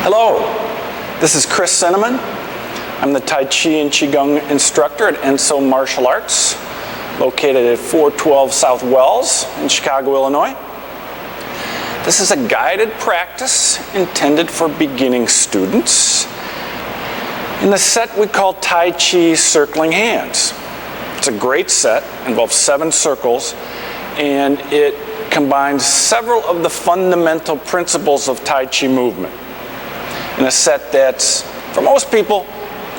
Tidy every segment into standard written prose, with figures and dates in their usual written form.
Hello, this is Chris Cinnamon. I'm the Tai Chi and Qigong instructor at Enso Martial Arts, located at 412 South Wells in Chicago, Illinois. This is a guided practice intended for beginning students in the set we call Tai Chi Circling Hands. It's a great set, involves 7 circles, and it combines several of the fundamental principles of Tai Chi movement in a set that's, for most people,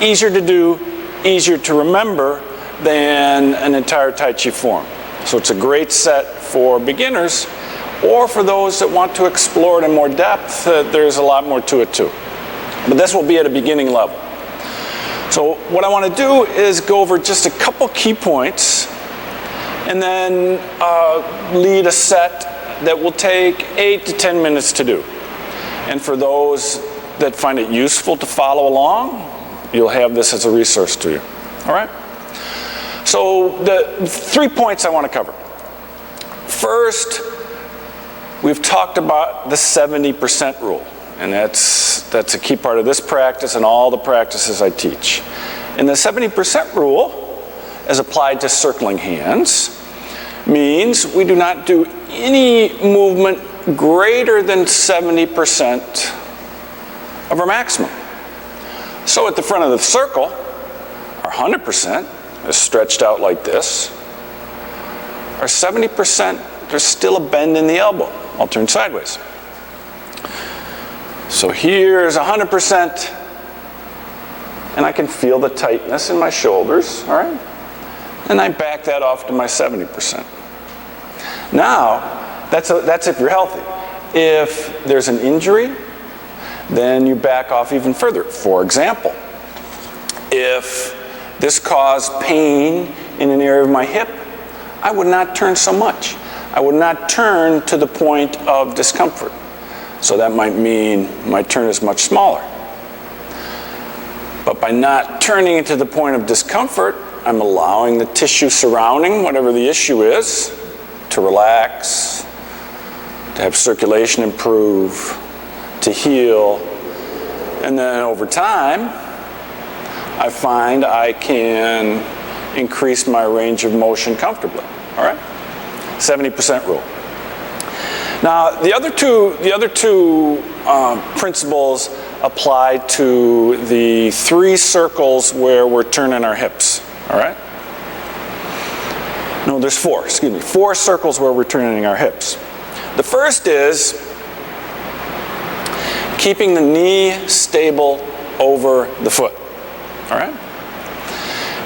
easier to do, easier to remember than an entire Tai Chi form. So it's a great set for beginners, or for those that want to explore it in more depth. There's a lot more to it too. But this will be at a beginning level. So what I want to do is go over just a couple key points and then lead a set that will take 8 to 10 minutes to do. And for those that find it useful to follow along, you'll have this as a resource to you. All right? So the 3 points I want to cover. First, we've talked about the 70% rule, and that's a key part of this practice and all the practices I teach. And the 70% rule, as applied to circling hands, means we do not do any movement greater than 70% of our maximum. So at the front of the circle, our 100% is stretched out like this. Our 70%, there's still a bend in the elbow. I'll turn sideways. So here's 100%, and I can feel the tightness in my shoulders, all right? And I back that off to my 70%. Now, that's if you're healthy. If there's an injury, then you back off even further. For example, if this caused pain in an area of my hip, I would not turn so much. I would not turn to the point of discomfort. So that might mean my turn is much smaller. But by not turning to the point of discomfort, I'm allowing the tissue surrounding whatever the issue is to relax, to have circulation improve, to heal, and then over time, I find I can increase my range of motion comfortably. All right? 70% rule. Now, the other two principles apply to the 3 circles where we're turning our hips. All right? No, there's 4. Excuse me. 4 circles where we're turning our hips. The first is keeping the knee stable over the foot. All right?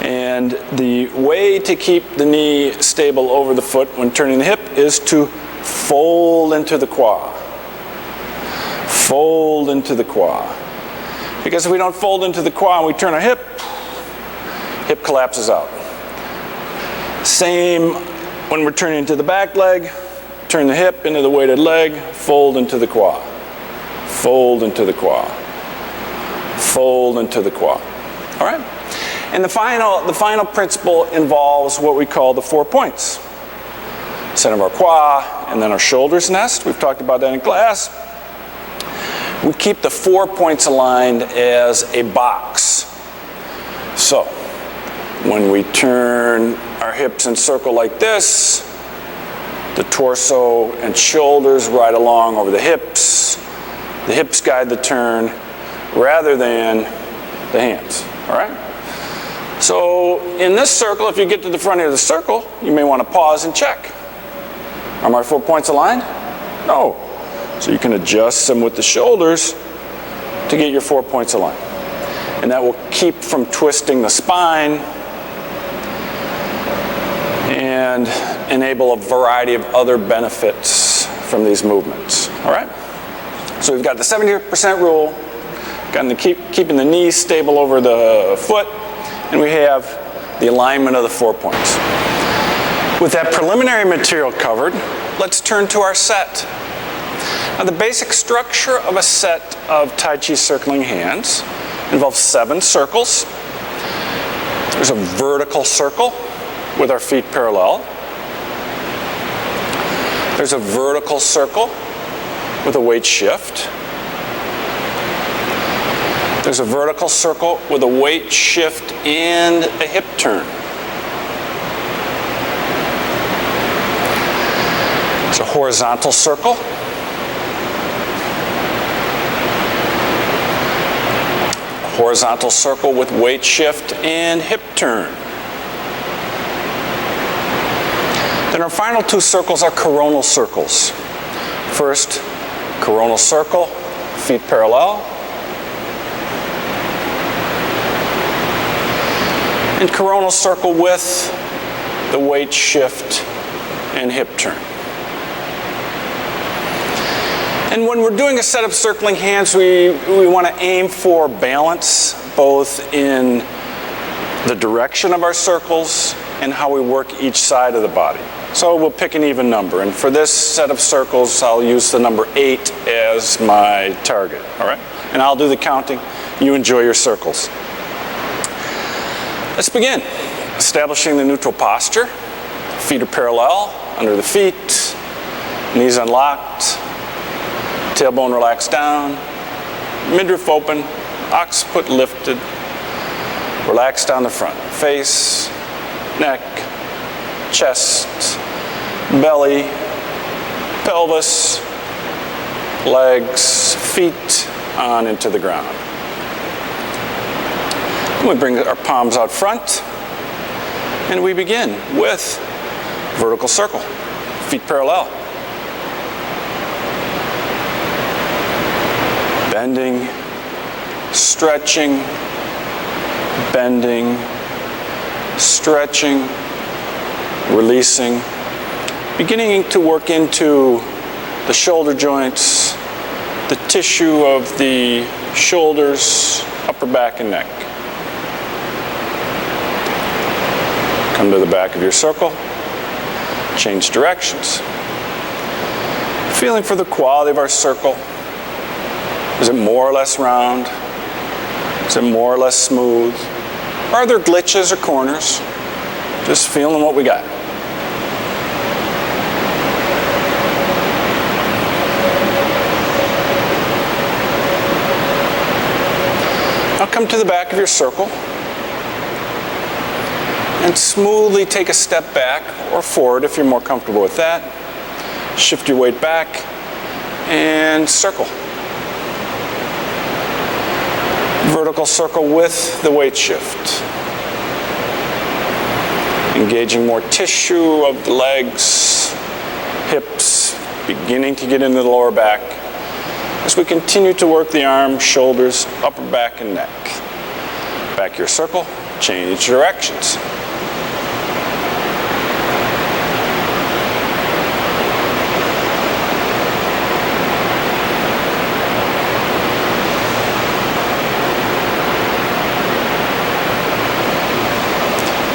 And the way to keep the knee stable over the foot when turning the hip is to fold into the qua. Fold into the qua. Because if we don't fold into the qua and we turn our hip collapses out. Same when we're turning into the back leg, turn the hip into the weighted leg, fold into the qua. Fold into the qua. Fold into the qua. All right? And the final principle involves what we call the 4 points. Center of our qua, and then our shoulders nest. We've talked about that in class. We keep the 4 points aligned as a box. So, when we turn our hips in circle like this, the torso and shoulders ride along over the hips guide the turn rather than the hands. All right? So in this circle, if you get to the front of the circle, you may want to pause and check. Are my 4 points aligned? No. So you can adjust them with the shoulders to get your 4 points aligned. And that will keep from twisting the spine and enable a variety of other benefits from these movements. All right? So we've got the 70% rule, keeping the knees stable over the foot, and we have the alignment of the 4 points. With that preliminary material covered, let's turn to our set. Now, the basic structure of a set of Tai Chi circling hands involves 7 circles. There's a vertical circle with our feet parallel. There's a vertical circle with a weight shift. There's a vertical circle with a weight shift and a hip turn. It's a horizontal circle. A horizontal circle with weight shift and hip turn. Then our final two circles are coronal circles. First, coronal circle, feet parallel. And coronal circle with the weight shift and hip turn. And when we're doing a set of circling hands, we want to aim for balance, both in the direction of our circles and how we work each side of the body. So we'll pick an even number. And for this set of circles, I'll use the number 8 as my target. All right? And I'll do the counting. You enjoy your circles. Let's begin. Establishing the neutral posture. Feet are parallel, under the feet, knees unlocked, tailbone relaxed down, midriff open, occiput lifted, relax down the front. Face, neck, chest, belly, pelvis, legs, feet on into the ground. And we bring our palms out front, and we begin with vertical circle, feet parallel. Bending, stretching, bending, stretching, releasing, beginning to work into the shoulder joints, the tissue of the shoulders, upper back and neck. Come to the back of your circle, change directions. Feeling for the quality of our circle. Is it more or less round? Is it more or less smooth? Are there glitches or corners? Just feeling what we got. Now come to the back of your circle and smoothly take a step back or forward if you're more comfortable with that. Shift your weight back and circle. Vertical circle with the weight shift. Engaging more tissue of the legs, hips, beginning to get into the lower back as we continue to work the arms, shoulders, upper back, and neck. Back your circle, change directions.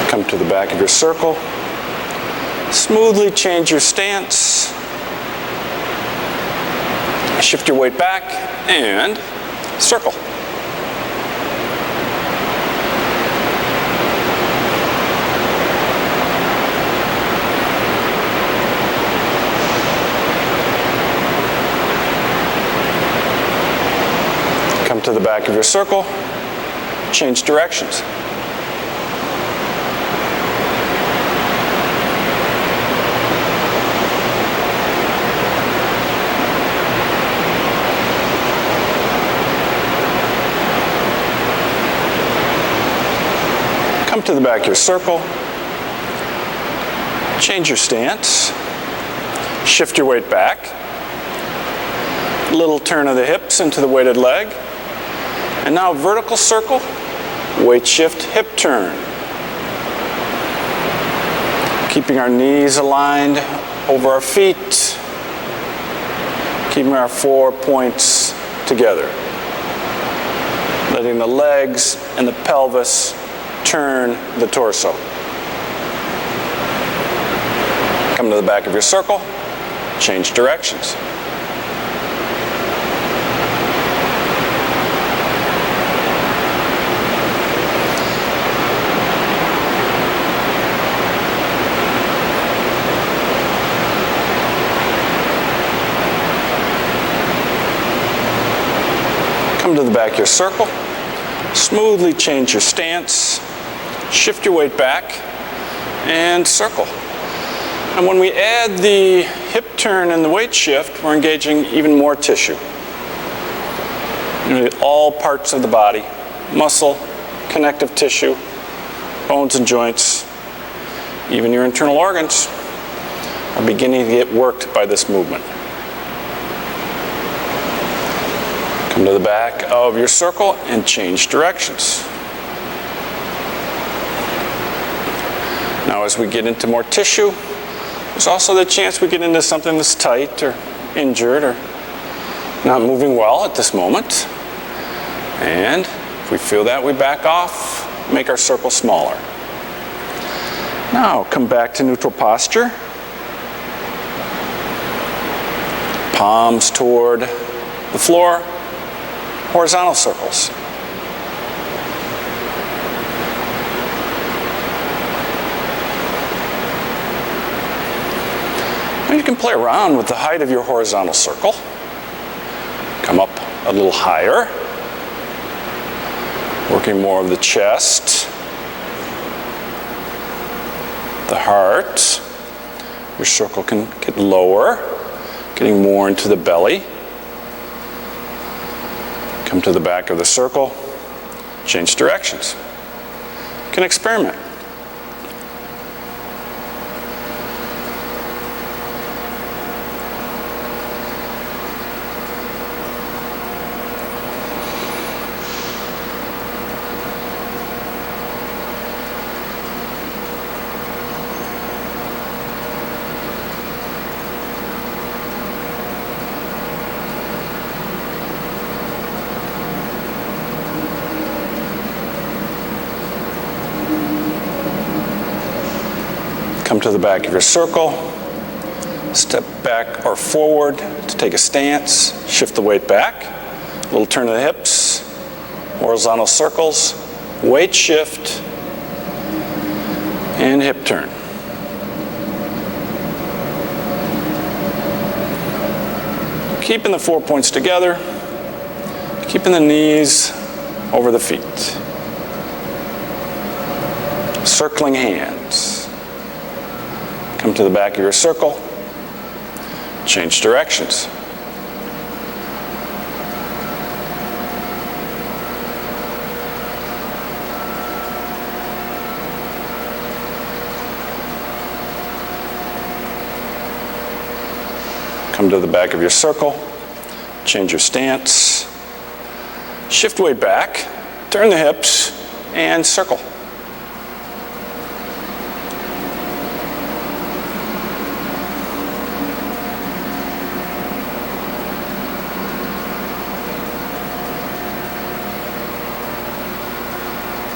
Come to the back of your circle. Smoothly change your stance. Shift your weight back and circle. Come to the back of your circle. Change directions. Come to the back of your circle, change your stance, shift your weight back, little turn of the hips into the weighted leg, and now vertical circle, weight shift, hip turn. Keeping our knees aligned over our feet, keeping our 4 points together, letting the legs and the pelvis turn the torso. Come to the back of your circle, change directions. Come to the back of your circle, Smoothly change your stance, shift your weight back, and circle. And when we add the hip turn and the weight shift, we're engaging even more tissue. All parts of the body, muscle, connective tissue, bones and joints, even your internal organs are beginning to get worked by this movement. Come to the back of your circle and change directions. Now as we get into more tissue, there's also the chance we get into something that's tight or injured or not moving well at this moment. And if we feel that, we back off, make our circle smaller. Now come back to neutral posture. Palms toward the floor, horizontal circles. And you can play around with the height of your horizontal circle. Come up a little higher, working more of the chest, the heart. Your circle can get lower, getting more into the belly. Come to the back of the circle, change directions. You can experiment. Come to the back of your circle, step back or forward to take a stance, shift the weight back, a little turn of the hips, horizontal circles, weight shift, and hip turn. Keeping the 4 points together, keeping the knees over the feet. Circling hands. Come to the back of your circle, change directions. Come to the back of your circle, change your stance, shift weight back, turn the hips, and circle.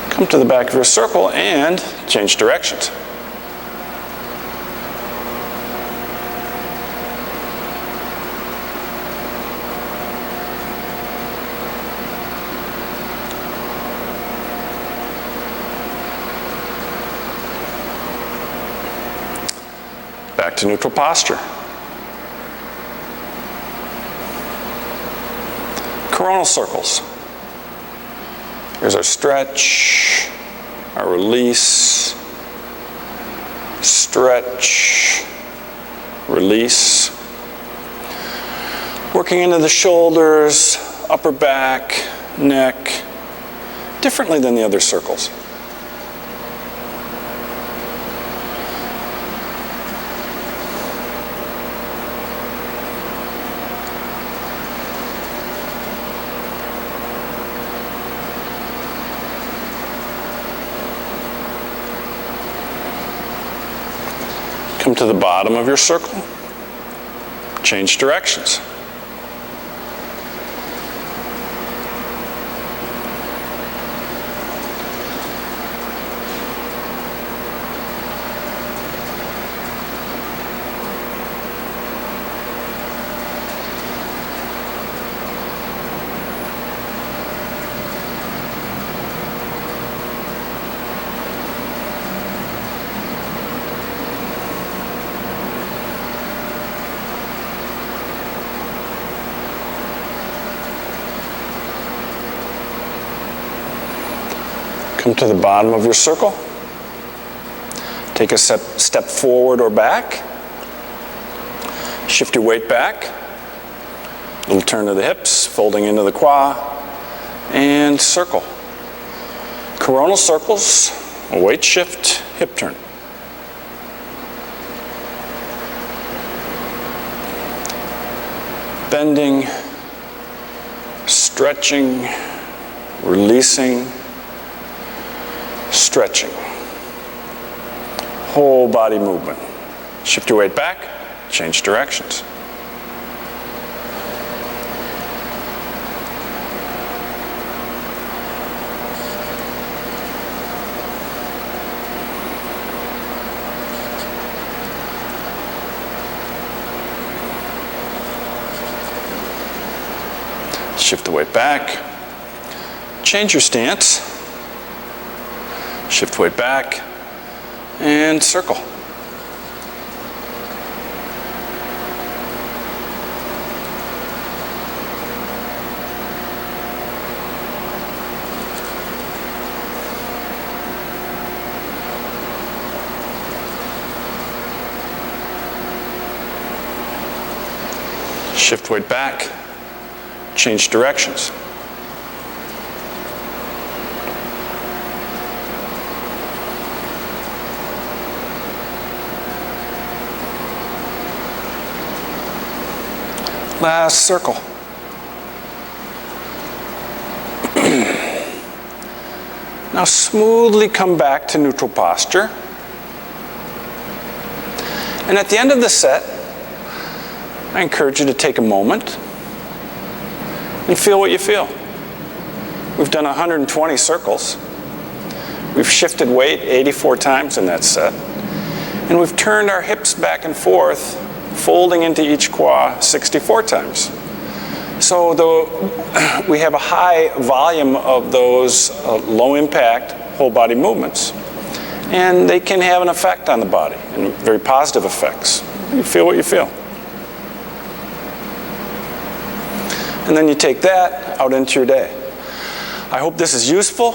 Come to the back of your circle and change directions. Back to neutral posture. Coronal circles. Here's our stretch, our release, stretch, release. Working into the shoulders, upper back, neck, differently than the other circles. Come to the bottom of your circle, change directions. Come to the bottom of your circle. Take a step forward or back. Shift your weight back. Little turn of the hips, folding into the qua, and circle. Coronal circles, a weight shift, hip turn. Bending, stretching, releasing, stretching. Whole body movement. Shift your weight back, change directions. Shift the weight back, change your stance, shift weight back, and circle. Shift weight back, change directions. Last circle. Now smoothly come back to neutral posture. And at the end of the set, I encourage you to take a moment and feel what you feel. We've done 120 circles. We've shifted weight 84 times in that set. And we've turned our hips back and forth, folding into each qua 64 times. So we have a high volume of those low impact whole body movements. And they can have an effect on the body, and very positive effects. You feel what you feel. And then you take that out into your day. I hope this is useful.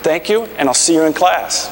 Thank you, and I'll see you in class.